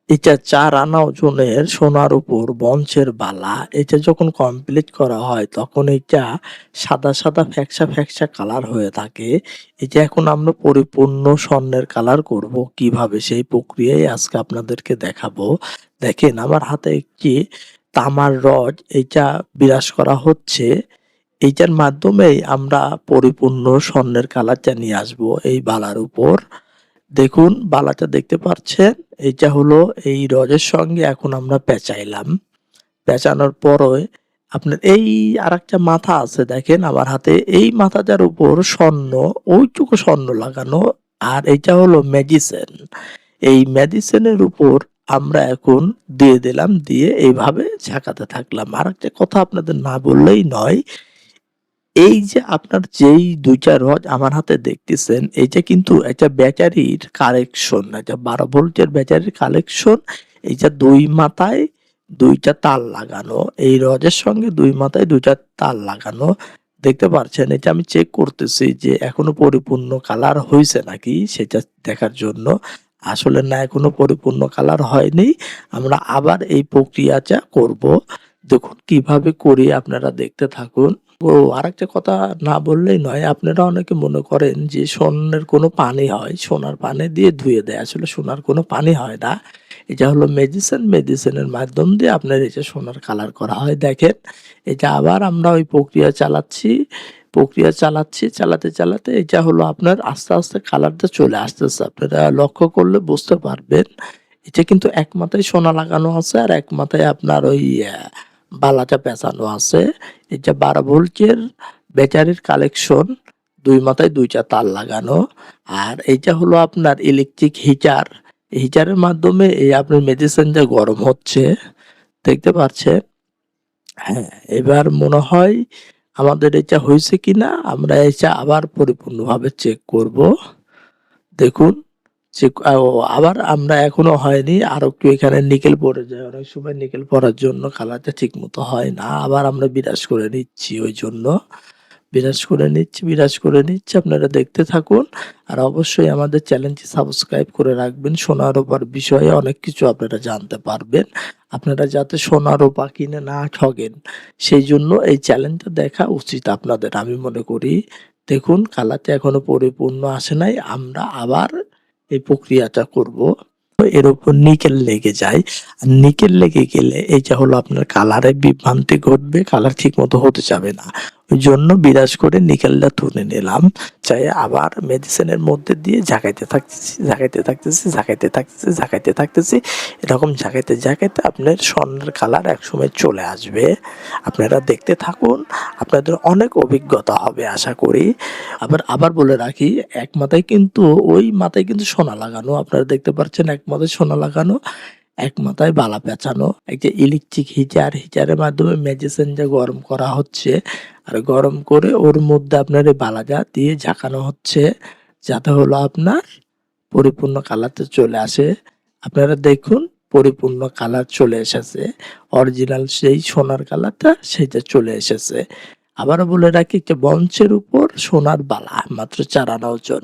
এটা ৪ আনা ওজনের সোনার উপর বঞ্চের বালা। এটা যখন কমপ্লিট করা হয় তখন এইটা সাদা, সাদা ফ্যাকসা, ফ্যাকসা কালার হয়ে থাকে। এটা এখন আমরা পরিপূর্ণ স্বর্ণের কালার করব। কিভাবে সেই প্রক্রিয়াই আজকে আপনাদেরকে দেখাবো। দেখেন আমার হাতে একটি তামার রড এইটা বিরাজ করা হচ্ছে। এইটার মাধ্যমেই আমরা পরিপূর্ণ স্বর্ণের কালারটা নিয়ে আসবো এই বালার উপর। দেখুন বালাটা দেখতে পাচ্ছেন? এইটা হলো এই রডের সঙ্গে এখন আমরা পেঁচাইলাম। পেঁচানোর পরে আপনার এই আরেকটা মাথা আছে দেখেন আমার হাতে। এই মাথাটার উপর স্বর্ণ, ওইটুকু স্বর্ণ লাগানো। আর এইটা হলো মেডিসিন। এই মেডিসিনের উপর আমরা এখন দিয়ে দিলাম। দিয়ে এইভাবে ঝাঁকাতে থাকলাম। আরেকটা কথা আপনাদের না বললেই নয়। এই যে আপনার যেই ২ টা রড আমার হাতে দেখতেছেন, এইটা কিন্তু একটা ব্যাটারির কানেকশন। একটা ১২ ভোল্টের ব্যাটারির কানেকশন। এইটা ২ মাথায় ২ টা তার লাগানো। এই রডের সঙ্গে ২ মাথায় ২ টা তার লাগানো। দেখতে পারছেন? এটা আমি চেক করতেছি যে এখনো পরিপূর্ণ কালার হইছে নাকি সেটা দেখার জন্য। আসলে না এখনো পরিপূর্ণ কালার হয়নি। আমরা আবার এই প্রক্রিয়াটা করব। দেখুন কিভাবে করি আপনারা দেখতে থাকুন। ও আরেকটা কথা না বললেই নয়। আপনারা অনেকে মনে করেন যে স্বর্ণের কোনো পানি হয়, সোনার পানি দিয়ে ধুয়ে দেয়। আসলে সোনার কোনো পানি হয় না। এটা হলো মেডিসিন, মেডিসিনের মাধ্যম দিয়ে আপনার এই যে সোনার কালার করা হয়। দেখেন এটা আবার আমরা ওই প্রক্রিয়া চালাচ্ছি, চালাতে, চালাতে এটা হলো আপনার আস্তে, আস্তে কালারটা চলে আসতেছে। আপনারা লক্ষ্য করলে বুঝতে পারবেন। এটা কিন্তু এক মাথায় সোনা লাগানো আছে আর এক মাথায় আপনার ওই বালাটা পেঁচানো আছে। এটা ১২ ভোল্টের ব্যাটারির কালেকশন। ২ মাথায় ২ টা তার লাগানো। আর এইটা হলো আপনার ইলেকট্রিক হিটার। হিটারের মাধ্যমে এই আপনার মেডিসিনটা গরম হচ্ছে। দেখতে পাচ্ছেন? হ্যাঁ, এবার মনে হয় আমাদের এটা হইছে কিনা আমরা এটা আবার পরিপূর্ণভাবে চেক করব। দেখুন চেক ও আবার আমরা এখনো হয়নি। আরো একটু এখানে নিকেল পড়ে যায়। অনেক সময় নিকেল পড়ার জন্য কালারটা ঠিকমতো হয় না। আবার আমরা বিরাজ করে নিচ্ছি ওইজন্য। বিরাজ করে নিচ্ছি। আপনারা দেখতে থাকুন। আর অবশ্যই আমাদের চ্যানেলটি সাবস্ক্রাইব করে রাখবেন। সোনা রূপার বিষয়ে অনেক কিছু আপনারা জানতে পারবেন। আপনারা যাতে সোনা রূপা কিনে না ঠগেন, সেইজন্য এই চ্যানেলটা দেখা উচিত আপনাদের আমি মনে করি। দেখুন কালারটা এখনো পরিপূর্ণ আসে নাই। আমরা আবার এই প্রক্রিয়াটা করব। এর উপর নিকেল লেগে যায়। আর নিকেল লেগে গেলে এইটা হলো আপনার কালারে বিভ্রান্তি ঘটবে, কালার ঠিকমতো হতে যাবে না। ওইজন্য বিরাজ করে নিকেলটা তুলে নিলাম। চাই আবার মেডিসিনের মধ্যে দিয়ে ঝাঁকাইতে থাকতেছি। এরকম ঝাঁকাইতে আপনার স্বর্ণের কালার একসময় চলে আসবে। আপনারা দেখতে থাকুন। আপনাদের অনেক অভিজ্ঞতা হবে আশা করি। আবার বলে রাখি এক মাথায় কিন্তু ওই মাথায় কিন্তু সোনা লাগানো। আপনারা দেখতে পাচ্ছেন এক মাথায় সোনা লাগানো, এক মাথায় বালা পেঁচানো। একটা ইলেকট্রিক হিটার, হিটারের মাধ্যমে মেডিসিনটা গরম করা হচ্ছে। আর গরম করে ওর মধ্যে আপনার এই বালাটা দিয়ে ঝাঁকানো হচ্ছে। যাতে হলো আপনার পরিপূর্ণ কালারটা চলে আসে। আপনারা দেখুন পরিপূর্ণ কালার চলে এসেছে। অরিজিনাল সেই সোনার কালারটা সেইটা চলে এসেছে। আবারও বলে রাখি একটা বঞ্চের উপর সোনার বালা মাত্র ৪ আনা ওজন।